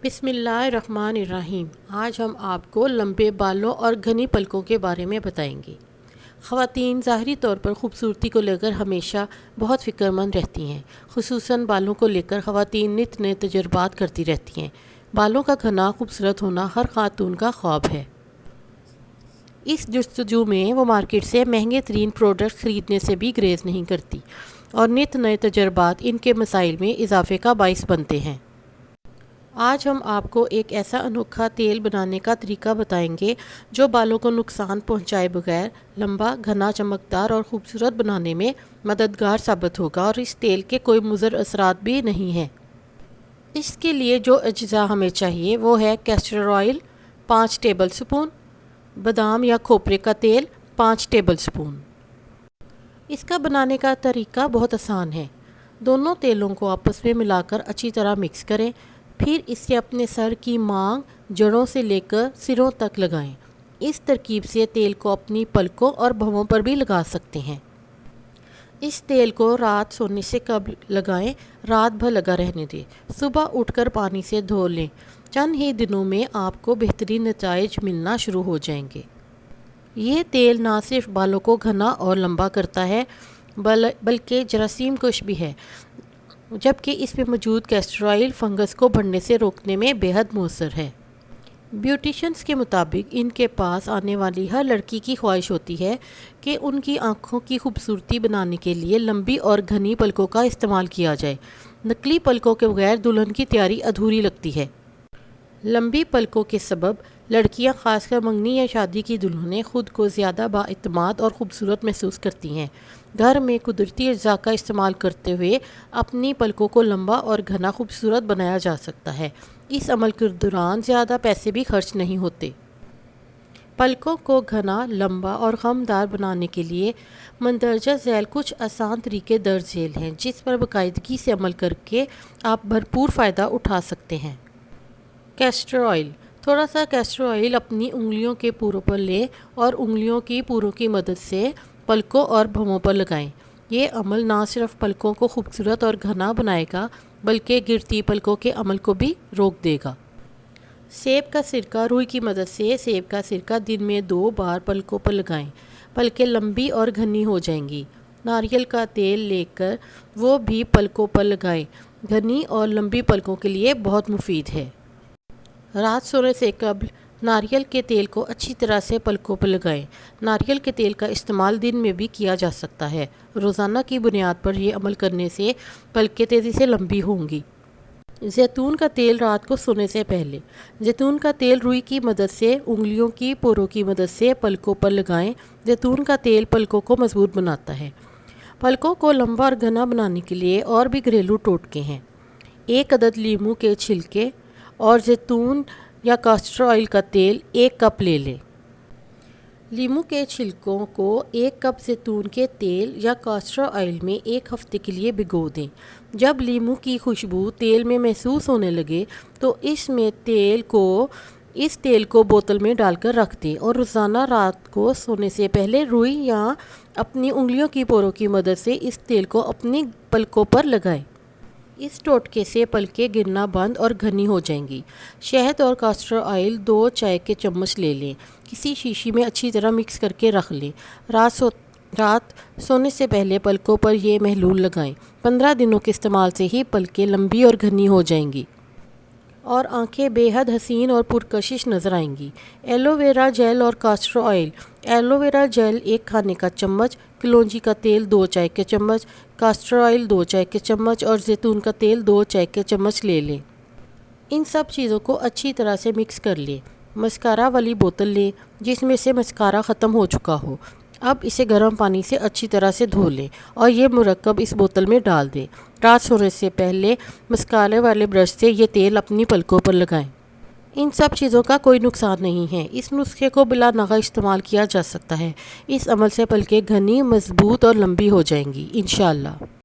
بسم اللہ الرحمن الرحیم۔ آج ہم آپ کو لمبے بالوں اور گھنی پلکوں کے بارے میں بتائیں گے۔ خواتین ظاہری طور پر خوبصورتی کو لے کر ہمیشہ بہت فکر مند رہتی ہیں، خصوصاً بالوں کو لے کر خواتین نت نئے تجربات کرتی رہتی ہیں۔ بالوں کا گھنا خوبصورت ہونا ہر خاتون کا خواب ہے۔ اس جستجو میں وہ مارکیٹ سے مہنگے ترین پروڈکٹ خریدنے سے بھی گریز نہیں کرتی اور نت نئے تجربات ان کے مسائل میں اضافے کا باعث بنتے ہیں۔ آج ہم آپ کو ایک ایسا انوکھا تیل بنانے کا طریقہ بتائیں گے جو بالوں کو نقصان پہنچائے بغیر لمبا، گھنا، چمکدار اور خوبصورت بنانے میں مددگار ثابت ہوگا، اور اس تیل کے کوئی مضر اثرات بھی نہیں ہیں۔ اس کے لیے جو اجزاء ہمیں چاہیے وہ ہے کیسٹر آئل 5 ٹیبل سپون، بادام یا کھوپرے کا تیل 5 ٹیبل سپون۔ اس کا بنانے کا طریقہ بہت آسان ہے۔ دونوں تیلوں کو آپس میں ملا کر اچھی طرح مکس کریں، پھر اسے اپنے سر کی مانگ، جڑوں سے لے کر سروں تک لگائیں۔ اس ترکیب سے تیل کو اپنی پلکوں اور بھووں پر بھی لگا سکتے ہیں۔ اس تیل کو رات سونے سے قبل لگائیں، رات بھر لگا رہنے دیں، صبح اٹھ کر پانی سے دھو لیں۔ چند ہی دنوں میں آپ کو بہترین نتائج ملنا شروع ہو جائیں گے۔ یہ تیل نہ صرف بالوں کو گھنا اور لمبا کرتا ہے بلکہ جراثیم کش بھی ہے، جبکہ اس میں موجود کیسٹر آئل فنگس کو بڑھنے سے روکنے میں بے حد مؤثر ہے۔ بیوٹیشنز کے مطابق ان کے پاس آنے والی ہر لڑکی کی خواہش ہوتی ہے کہ ان کی آنکھوں کی خوبصورتی بنانے کے لیے لمبی اور گھنی پلکوں کا استعمال کیا جائے۔ نقلی پلکوں کے بغیر دلہن کی تیاری ادھوری لگتی ہے۔ لمبی پلکوں کے سبب لڑکیاں، خاص کر منگنی یا شادی کی دلہنیں، خود کو زیادہ بااعتماد اور خوبصورت محسوس کرتی ہیں۔ گھر میں قدرتی اجزاء کا استعمال کرتے ہوئے اپنی پلکوں کو لمبا اور گھنا خوبصورت بنایا جا سکتا ہے۔ اس عمل کے دوران زیادہ پیسے بھی خرچ نہیں ہوتے۔ پلکوں کو گھنا، لمبا اور خمدار بنانے کے لیے مندرجہ ذیل کچھ آسان طریقے درج ذیل ہیں جس پر باقاعدگی سے عمل کر کے آپ بھرپور فائدہ اٹھا سکتے ہیں۔ Castor oil. تھوڑا سا کیسٹر آئل اپنی انگلیوں کے پوروں پر لیں اور انگلیوں کی پوروں کی مدد سے پلکوں اور بھووں پر لگائیں۔ یہ عمل نہ صرف پلکوں کو خوبصورت اور گھنا بنائے گا بلکہ گرتی پلکوں کے عمل کو بھی روک دے گا۔ سیب کا سرکہ۔ روئی کی مدد سے سیب کا سرکہ دن میں 2 بار پلکوں پر لگائیں، پلکیں لمبی اور گھنی ہو جائیں گی۔ ناریل کا تیل لے کر وہ بھی پلکوں پر لگائیں، گھنی اور لمبی پلکوں کے لیے بہت مفید ہے۔ رات سونے سے قبل ناریل کے تیل کو اچھی طرح سے پلکوں پر لگائیں۔ ناریل کے تیل کا استعمال دن میں بھی کیا جا سکتا ہے۔ روزانہ کی بنیاد پر یہ عمل کرنے سے پلکیں تیزی سے لمبی ہوں گی۔ زیتون کا تیل رات کو سونے سے پہلے۔ زیتون کا تیل روئی کی مدد سے انگلیوں کی پوروں کی مدد سے پلکوں پر لگائیں۔ زیتون کا تیل پلکوں کو مضبوط بناتا ہے۔ پلکوں کو لمبا اور گھنا بنانے کے لیے اور بھی گھریلو ٹوٹکے ہیں۔ 1 عدد لیموں کے چھلکے اور زیتون یا کاسٹر آئل کا تیل 1 کپ لے لیں۔ لیموں کے چھلکوں کو 1 کپ زیتون کے تیل یا کاسٹر آئل میں 1 ہفتے کے لیے بھگو دیں۔ جب لیموں کی خوشبو تیل میں محسوس ہونے لگے تو اس تیل کو بوتل میں ڈال کر رکھ دیں اور روزانہ رات کو سونے سے پہلے روئی یا اپنی انگلیوں کی پوروں کی مدد سے اس تیل کو اپنی پلکوں پر لگائیں۔ اس ٹوٹکے سے پلکیں گرنا بند اور گھنی ہو جائیں گی۔ شہد اور کاسٹر آئل 2 چائے کے چمچ لے لیں، کسی شیشی میں اچھی طرح مکس کر کے رکھ لیں۔ رات سونے سے پہلے پلکوں پر یہ محلول لگائیں۔ 15 دنوں کے استعمال سے ہی پلکیں لمبی اور گھنی ہو جائیں گی اور آنکھیں بے حد حسین اور پرکشش نظر آئیں گی۔ ایلو ویرا جیل اور castor oil. Aloe vera gel 1 کھانے کا چمچ، کلونجی کا تیل 2 چائے کے چمچ، کاسٹر آئل 2 چائے کے چمچ اور زیتون کا تیل 2 چائے کے چمچ لے لیں۔ ان سب چیزوں کو اچھی طرح سے مکس کر لیں۔ مسکارا والی بوتل لیں جس میں سے مسکارا ختم ہو چکا ہو۔ اب اسے گرم پانی سے اچھی طرح سے دھو لیں اور یہ مرکب اس بوتل میں ڈال دیں۔ رات سونے سے پہلے مسکارے والے برش سے یہ تیل اپنی پلکوں پر لگائیں۔ ان سب چیزوں کا کوئی نقصان نہیں ہے۔ اس نسخے کو بلا ناغہ استعمال کیا جا سکتا ہے۔ اس عمل سے پلکیں گھنی، مضبوط اور لمبی ہو جائیں گی انشاءاللہ۔